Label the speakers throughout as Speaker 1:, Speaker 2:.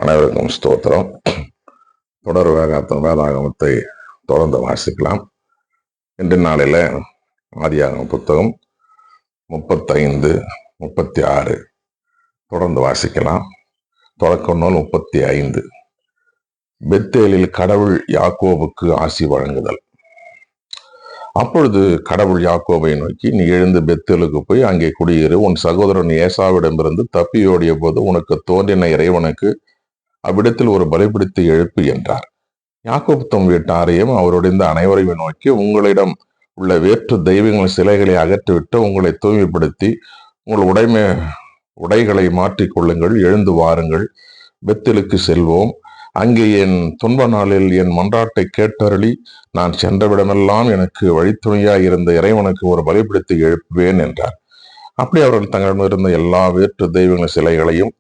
Speaker 1: அனைவருக்கும் ஸ்தோத்திரம். தொடர் வேதாகமத்தை தொடர்ந்து வாசிக்கலாம். இன்று நாளில ஆதியாகம புத்தகம் 35, 36 தொடர்ந்து வாசிக்கலாம். தொடக்க நூல் 35. பெத்தேலில் கடவுள் யாக்கோபுக்கு ஆசி வழங்குதல். அப்பொழுது கடவுள் யாக்கோபை நோக்கி, நீ எழுந்து பெத்தேலுக்கு போய் அங்கே குடியேறு. உன் சகோதரன் ஏசாவிடமிருந்து தப்பியோடிய போது உனக்கு தோன்றின இறைவனுக்கு அவ்விடத்தில் ஒரு பலிபிடித்து எழுப்பு என்றார். யாக்கோபு தம் வீட்டாரையும் அவருடைய அனைவரையும் நோக்கி, உங்களிடம் உள்ள வேற்று தெய்வங்கள் சிலைகளை அகற்றிவிட்டு உங்களை தூய்மைப்படுத்தி உங்கள் உடைகளை மாற்றிக்கொள்ளுங்கள். எழுந்து வாருங்கள், பெத்தேலுக்கு செல்வோம். அங்கே என் துன்ப நாளில் என் மன்றாட்டை கேட்டருளி நான் சென்றவிடமெல்லாம் எனக்கு வழித்துணையாய் இருந்த இறைவனுக்கு ஒரு பலிபிடித்து எழுப்புவேன் என்றார். அப்படி அவர்கள் தங்களிடமிருந்த எல்லா வேற்று தெய்வங்கள் சிலைகளையும்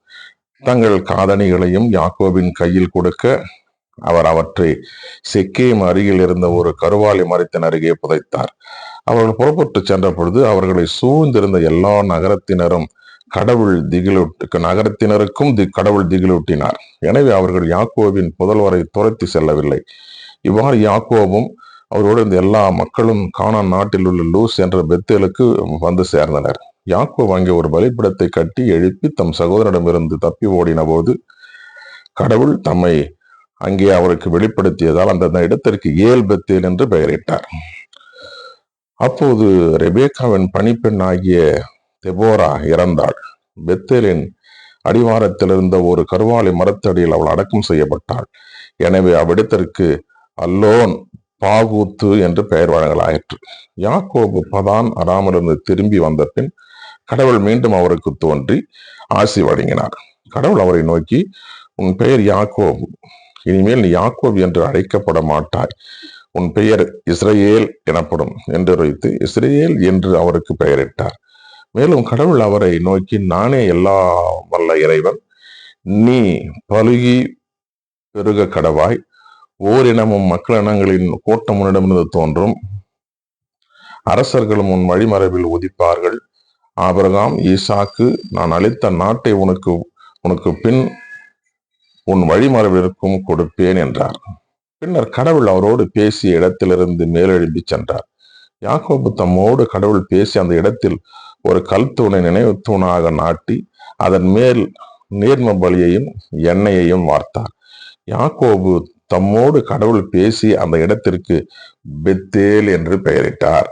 Speaker 1: தங்கள் காதணிகளையும் யாக்கோபின் கையில் கொடுக்க அவர் அவற்றை செக்கேம் அருகில் இருந்த ஒரு கருவாலி மரத்தின் அருகே புதைத்தார். அவர்கள் புறப்பட்டு சென்ற பொழுது அவர்களை சூழ்ந்திருந்த எல்லா நகரத்தினருக்கும் கடவுள் திகிலூட்டினார். எனவே அவர்கள் யாக்கோபின் புதல்வரை துரத்தி செல்லவில்லை. இவ்வாறு யாக்கோபும் அவரோடு இருந்த எல்லா மக்களும் கானான் நாட்டில் உள்ள லூஸ் என்ற பெத்தேலுக்கு வந்து சேர்ந்தனர். யாக்கோபு அங்கே ஒரு பலிபீடத்தை கட்டி எழுப்பி தம் சகோதரனிடமிருந்து தப்பி ஓடின போது கடவுள் தம்மை அங்கே அவருக்கு வெளிப்படுத்தியதால் அந்த இடத்திற்கு ஏல் பெத்தேல் என்று பெயரிட்டார். அப்போது ரெபேக்காவின் பணிப்பெண் ஆகிய தெபோரா இறந்தாள். பெத்தேலின் அடிவாரத்தில் இருந்த ஒரு கருவாலி மரத்தடியில் அவள் அடக்கம் செய்யப்பட்டாள். எனவே அவ்விடத்திற்கு அல்லோன் பாகூத்து என்று பெயர் வழங்கலாயிற்று. யாக்கோபு பதான் அராமிலிருந்து திரும்பி வந்த பின் கடவுள் மீண்டும் அவருக்கு தோன்றி ஆசி வழங்கினார். கடவுள் அவரை நோக்கி, உன் பெயர் யாக்கோபு, இனிமேல் நீ யாக்கோபு என்று அழைக்கப்பட மாட்டாய், உன் பெயர் இஸ்ரவேல் எனப்படும் என்று வைத்து இஸ்ரவேல் என்று அவருக்கு பெயரிட்டார். மேலும் கடவுள் அவரை நோக்கி, நானே எல்லா வல்ல இறைவன், நீ பலுகி பெருக கடவாய், ஓரினமும் மக்களினங்களின் கூட்டம் உன்னிடமிருந்து தோன்றும், அரசர்களும் உன் வழிமரபில் உதிப்பார்கள். ஆபிரகாம் ஈசாக்கு நான் அளித்த நாட்டை உனக்கு பின் உன் வழிமரபிற்கும் கொடுப்பேன் என்றார். பின்னர் கடவுள் அவரோடு பேசிய இடத்திலிருந்து மேலெழும்பி சென்றார். யாக்கோபு தம்மோடு கடவுள் பேசி அந்த இடத்தில் ஒரு கல் தூணை நினைவு தூணாக நாட்டி அதன் மேல் நீர்ம பலியையும் எண்ணெயையும் வார்த்தார். யாக்கோபு தம்மோடு கடவுள் பேசி அந்த இடத்திற்கு பெத்தேல் என்று பெயரிட்டார்.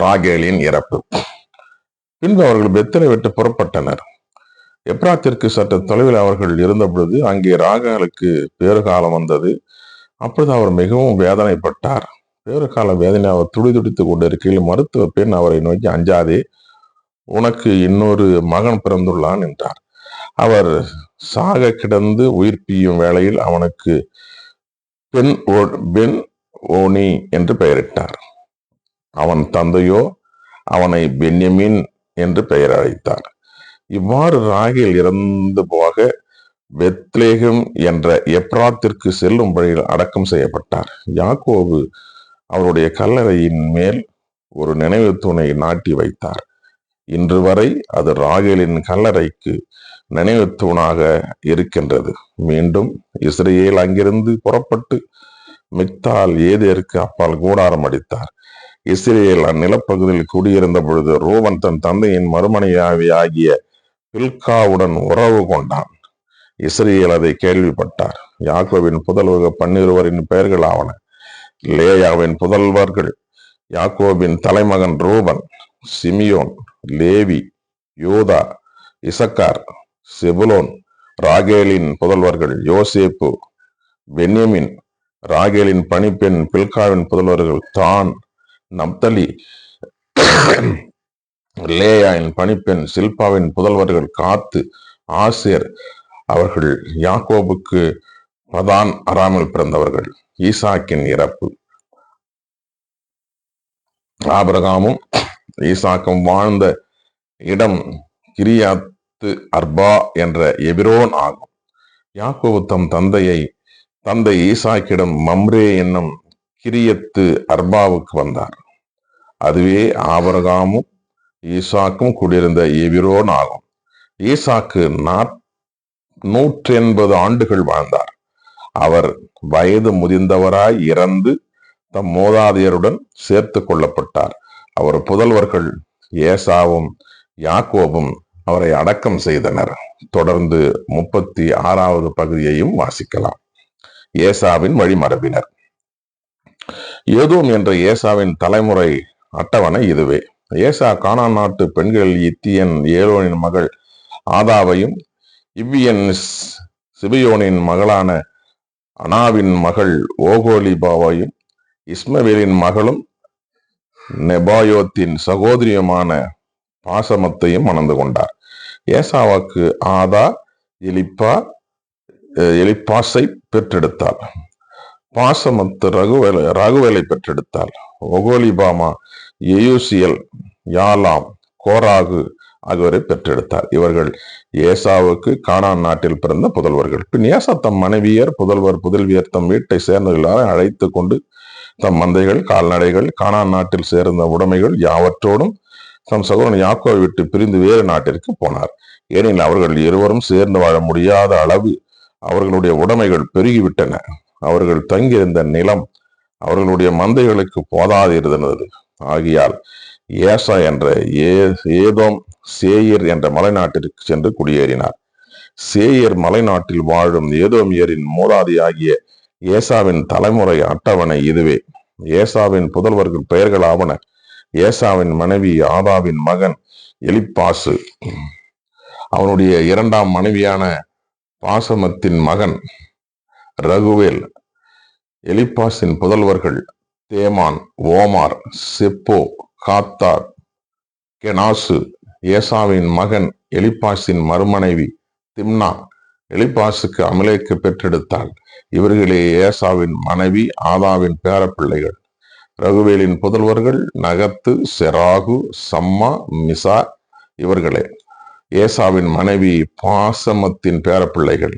Speaker 1: ராகேலின் இறப்பு. பின்பு அவர்கள் பெத்தேலை விட்டு புறப்பட்டனர். எப்ராத்திற்கு சற்று தொலைவில் அவர்கள் இருந்த பொழுது அங்கே ராகேலுக்கு பேறுகாலம் வந்தது. அப்பொழுது அவர் மிகவும் வேதனைப்பட்டார். பேறுகால வேதனை அவர் துடித்துக் கொண்டிருக்கையில் மருத்துவ பெண் அவரை நோக்கி, அஞ்சாதே, உனக்கு இன்னொரு மகன் பிறந்துள்ளான் என்றார். அவர் சாக கிடந்து உயிர்ப்பியும் வேளையில் அவனுக்கு பென் ஓனி என்று பெயரிட்டார். அவன் தந்தையோ அவனை பென்யமீன் என்று பெயர் அழைத்தார். இவ்வாறு ராகேல் இறந்து போக பெத்லேகம் என்ற எப்ராத்திற்கு செல்லும் வழியில் அடக்கம் செய்யப்பட்டார். யாக்கோபு அவருடைய கல்லறையின் மேல் ஒரு நினைவு தூணை நாட்டி வைத்தார். இன்று வரை அது ராகேலின் கல்லறைக்கு நினைவு தூணாக இருக்கின்றது. மீண்டும் இஸ்ரவேல் அங்கிருந்து புறப்பட்டு மிக்தால் ஏதேருக்கு அப்பால் கூடாரம் அடித்தார். இஸ்ரவேல் அந்நிலப்பகுதியில் குடியிருந்த பொழுது ரூபன் தன் தந்தையின் மறுமனையாகிய பில்காவுடன் உறவு கொண்டான். இஸ்ரவேல் அதை கேள்விப்பட்டார். யாக்கோபின் புதல்வர்கள் 12 பெயர்கள் ஆவன. லேயாவின் புதல்வர்கள் யாக்கோபின் தலைமகன் ரூபன், சிமியோன், லேவி, யூதா, இசக்கார், செபுலோன். ராகேலின் புதல்வர்கள் யோசேப்பு, பென்யமின். ராகேலின் பணிப்பெண் பில்காவின் புதல்வர்கள் தான், நப்தலி. லேயாவின் பணிப்பெண் சில்பாவின் புதல்வர்கள் காத்து, ஆசேர். அவர்கள் யாக்கோபுக்கு பதான் அராமில் பிறந்தவர்கள். ஈசாக்கின் இறப்பு. ஆபிரகாமும் ஈசாக்கும் வாழ்ந்த இடம் கிரியாத்து அர்பா என்ற எபிரோன் ஆகும். யாக்கோபு தம் தந்தை ஈசாக்கிடம் மம்ரே என்னும் கிரியத்து அர்பாவுக்கு வந்தார். அதுவே ஆபிரகாமும் ஈசாக்கும் கூடியிருந்த எபிரோன் ஆகும். ஈசாக்கு 180 ஆண்டுகள் வாழ்ந்தார். அவர் வயது முதிர்ந்தவராய் இறந்து தம் மூதாதையருடன் சேர்த்து கொள்ளப்பட்டார். அவர் புதல்வர்கள் ஏசாவும் யாக்கோபும் அவரை அடக்கம் செய்தனர். தொடர்ந்து 36வது பகுதியையும் வாசிக்கலாம். ஏசாவின் வழிமரபினர். ஏதோம் என்ற ஏசாவின் தலைமுறை அட்டவணை இதுவே. ஏசா கானான் நாட்டு பெண்கள் இத்தியன் ஏலோனின் மகள் ஆதாவையும், இவ்வியன் சிபியோனின் மகளான அனாவின் மகள் ஓகோலிபாவையும், இஸ்மவேலின் மகளும் நெபாயோத்தின் சகோதரியுமான பாசமத்தையும் மணந்து கொண்டார். ஏசாவுக்கு ஆதா எலிப்பாசை பெற்றெடுத்தாள். பாசமத்து ரகுவேலை பெற்றெடுத்தாள். ஒகோலிபாமா எயூசியல், யாலாம், கோராகு ஆகியோரை பெற்றெடுத்தார். இவர்கள் ஏசாவுக்கு கானான் நாட்டில் பிறந்த புதல்வர்கள். பின் ஏசா தம் மனைவியர், புதல்வியர் தம் வீட்டை சேர்ந்தவர்களாக அழைத்து கொண்டு தம் மந்தைகள், கால்நடைகள், கானான் நாட்டில் சேர்ந்த உடைமைகள் யாவற்றோடும் தம் சகோதரன் யாக்கோவை விட்டு பிரிந்து வேறு நாட்டிற்கு போனார். ஏனெனில் அவர்கள் இருவரும் சேர்ந்து வாழ முடியாத அளவு அவர்களுடைய உடைமைகள் பெருகிவிட்டன. அவர்கள் தங்கியிருந்த நிலம் அவர்களுடைய மந்தைகளுக்கு போதாது இருந்தது. ஆகியால் ஏசா என்ற ஏதோம் சேயீர் என்ற மலைநாட்டிற்கு சென்று குடியேறினார். சேயீர் மலைநாட்டில் வாழும் ஏதோமியரின் மூதாதையாகிய ஏசாவின் தலைமுறை அட்டவணை இதுவே. ஏசாவின் புதல்வர்கள் பெயர்களாவன: ஏசாவின் மனைவி ஆதாவின் மகன் எலிப்பாசு, அவனுடைய இரண்டாம் மனைவியான பாசமத்தின் மகன் ரகுவேல். எலிப்பாசின் புதல்வர்கள் தேமான், ஓமார், செப்போ, காத்தார், கெனாசு. ஏசாவின் மகன் எலிப்பாசின் மறுமனைவி திம்னா எலிப்பாசுக்கு அமலேக்கு பெற்றெடுத்தாள். இவர்களே ஏசாவின் மனைவி ஆதாவின் பேரப்பிள்ளைகள். ரகுவேலின் புதல்வர்கள் நகத்து, செராகு, சம்மா, மிசா. இவர்களே ஏசாவின் மனைவி பாசமத்தின் பேரப்பிள்ளைகள்.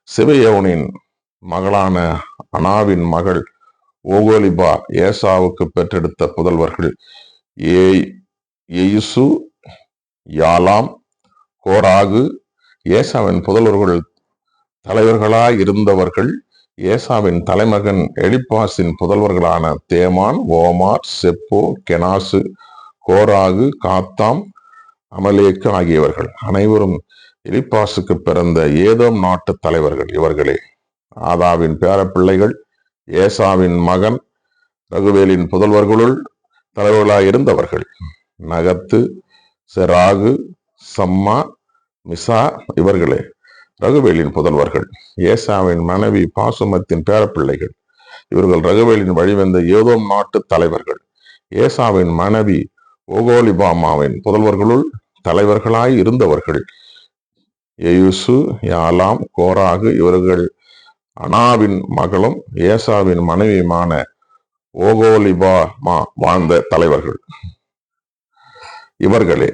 Speaker 1: சிபயோனின் மகளான அனாவின் மகள் ஓகோலிபா ஏசாவுக்கு பெற்றெடுத்த புதல்வர்கள் எயுசு, யாலாம், கோராகு. ஏசாவின் புதல்வர்கள் தலைவர்களாய் இருந்தவர்கள் ஏசாவின் தலைமகன் எலிப்பாசின் புதல்வர்களான தேமான், ஓமார், செப்போ, கெனாசு, கோராகு, காத்தாம், அமலேக்கு ஆகியவர்கள். அனைவரும் எலிப்பாசுக்கு பிறந்த ஏதோம் நாட்டு தலைவர்கள். இவர்களே ஆதாவின் பேரப்பிள்ளைகள். ஏசாவின் மகன் ரகுவேலின் புதல்வர்களுள் தலைவர்களாய் இருந்தவர்கள் நகத்து, செராகு, சம்மா, மிசா. இவர்களே ரகுவேலின் புதல்வர்கள். ஏசாவின் மனைவி பாசுமத்தின் பேரப்பிள்ளைகள். இவர்கள் ரகுவேலின் வழிவந்த ஏதோம் நாட்டு தலைவர்கள். ஏசாவின் மனைவி ஓகோலிபாமாவின் புதல்வர்களுள் தலைவர்களாய் இருந்தவர்கள் எயுசு, யாலாம், கோராகு. இவர்கள் அனாவின் மகளும் ஏசாவின் மனைவியுமான ஓகோலிபாமா வாழ்ந்த தலைவர்கள். இவர்களே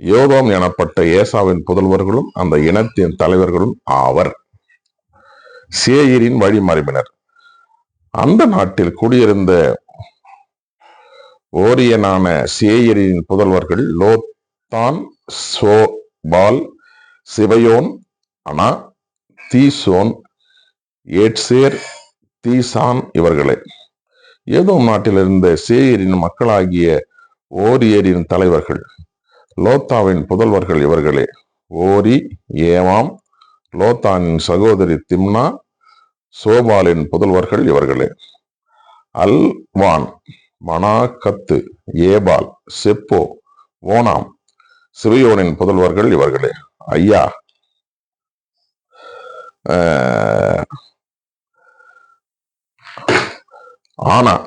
Speaker 1: யோதோம் எனப்பட்ட ஏசாவின் புதல்வர்களும் அந்த இனத்தின் தலைவர்களும் ஆவர். சேயீரின் வழிமரபினர். அந்த நாட்டில் குடியிருந்த ஓரியனான சேயீரின் புதல்வர்கள் லோத்தான், சோபால், சிபயோன், அனா, தீசோன், ஏட்சேர், தீசான். இவர்களே ஏதோம் நாட்டில் இருந்த சேயீரின் மக்களாகிய ஓரியரின் தலைவர்கள். லோத்தாவின் புதல்வர்கள் இவர்களே: ஓரி, ஏவாம். லோத்தானின் சகோதரி திம்னா. சோபாலின் புதல்வர்கள் இவர்களே: அல்வான், மனாகத்து, ஏபால், செப்போ, ஓனாம். சிபியோனின் புதல்வர்கள் இவர்களே: ஐயா,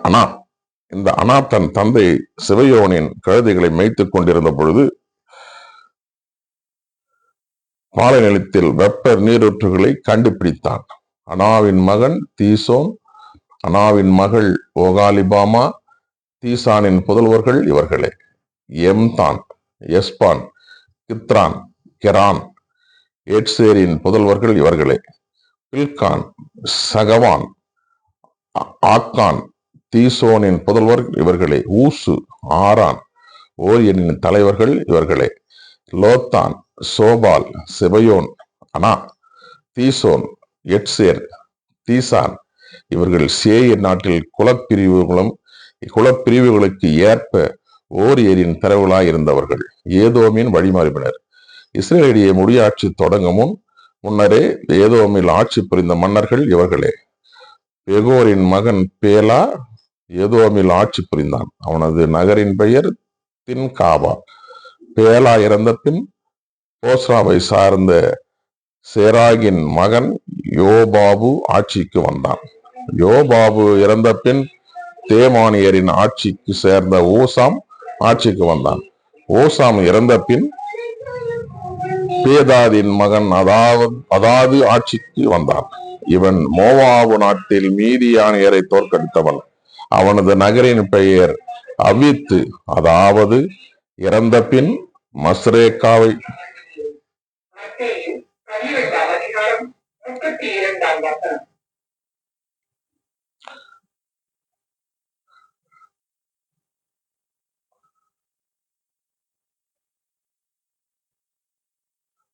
Speaker 1: அனா. இந்த அனா தன் தந்தை சிபயோனின் கழுதைகளை மேய்த்துக் கொண்டிருந்த பொழுது பாலை நிலத்தில் வெப்ப நீரூற்றுகளை கண்டுபிடித்தான். அனாவின் மகன் தீசோன், அனாவின் மகள் ஓகாலிபாமா. தீசானின் புதல்வர்கள் இவர்களே: எம்தான், எஸ்பான், கித்ரான், கெரான். ஏட்சேரின் புதல்வர்கள் இவர்களே: பில்கான், சகவான், ஆக்கான். தீசோனின் புதல்வர் இவர்களே: ஊசு, ஆரான். ஓரியனின் தலைவர்கள் இவர்களே: லோத்தான், சோபால், சிபயோன், அனா. தீசோன், எட்சேர், தீசான் இவர்கள் சேயர் நாட்டில் குலப்பிரிவுகளுக்கு ஏற்ப ஓர் ஏரியின் தரவுகளாய் இருந்தவர்கள். ஏதோமின் வழிமரபினர். இஸ்ரேலிடையே முடியாட்சி தொடங்கும் முன்னரே ஏதோமில் ஆட்சி புரிந்த மன்னர்கள் இவர்களே. பெகோரின் மகன் பேலா ஏதோமில் ஆட்சி புரிந்தான். அவனது நகரின் பெயர் தின்காபா. பேலா இறந்த பின் போஸ்ராவை சார்ந்த சேராகின் மகன் யோபாபு ஆட்சிக்கு வந்தான். யோபாபு இறந்த பின் தேமானியரின் ஆட்சிக்கு சேர்ந்த ஓசாம் ஆட்சிக்கு வந்தான். ஓசாம் இறந்த பின் பேதாதின் மகன் அதாவது ஆட்சிக்கு வந்தான். இவன் மோவாபு நாட்டில் மீதியானியரை தோற்கடித்தவன். அவனது நகரின் பெயர் அவித்து, அதாவது இறந்த பின் மஸ்ரேக்காவை.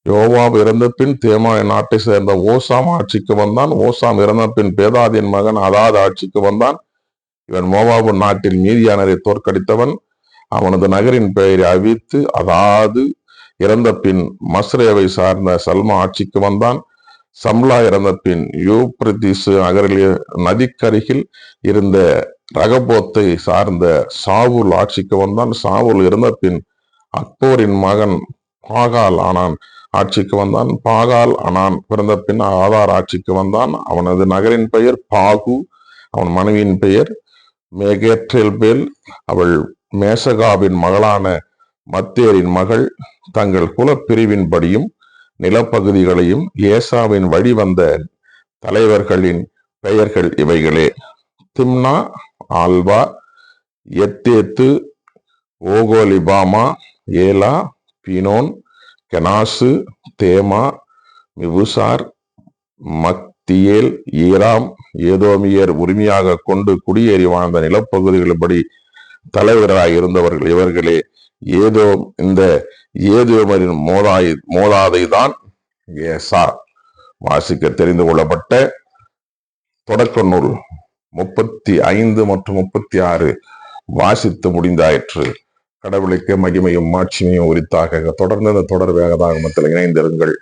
Speaker 1: யோவாப் இறந்த பின் தேமாய நாட்டை சேர்ந்த ஓசாம் ஆட்சிக்கு வந்தான். ஓசாம் இறந்த பின் பேதாதின் மகன் அதாது ஆட்சிக்கு வந்தான். இவன் மோவாபு நாட்டில் மீதியானரை தோற்கடித்தவன். அவனது நகரின் பெயரை அவித்து, அதாவது இறந்த பின் மஸ்ரேவை சார்ந்த சல்மா ஆட்சிக்கு வந்தான். சம்லா இறந்த பின் யூப்ரதிசு நதிக்கருகில் இருந்த ரகபோத்தை சார்ந்த சாவுல் ஆட்சிக்கு வந்தான். சாவுல் இறந்த பின் அக்போரின் மகன் பாகால் ஆனான் ஆட்சிக்கு வந்தான். பாகால் அனான் பிறந்த பின் ஆதார் ஆட்சிக்கு வந்தான். அவனது நகரின் பெயர் பாகு. அவன் மனைவியின் பெயர் மேகேட்ரெல்பேல். அவள் மேசகாவின் மகளான மத்தேரின் மகள். தங்கள் குலப்பிரிவின்படியும் நிலப்பகுதிகளையும் ஏசாவின் வழி வந்த தலைவர்களின் பெயர்கள் இவைகளே: திம்னா, ஆல்வா, எத்தேத்து, ஓகோலிபாமா, ஏலா, பீனோன், கெனாசு, தேமா, மிபுசார், மக்தியேல், ஈராம். ஏதோமியர் உரிமையாக கொண்டு குடியேறி வாழ்ந்த நிலப்பகுதிகளின்படி தலைவராய் இருந்தவர்கள் இவர்களே. ஏதோம் இந்த ஏதோமரின் மோதாதை தான் ஏசா. வாசிக்க தெரிந்து கொள்ளப்பட்ட தொடக்க நூல் 35 மற்றும் 36 வாசித்து முடிந்தாயிற்று. கடவுளுக்கு மகிமையும் மாட்சிமையும் உரித்தாக. தொடர்ந்து இந்த தொடர் வேதாகமத்தில் இணைந்திருங்கள்.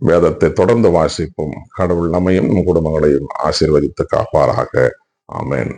Speaker 1: வேதத்தை தொடர்ந்து வாசிப்போம். கடவுள் நம்மையும் நம் குடும்பங்களையும் ஆசீர்வதித்து காப்பாராக. ஆமென்.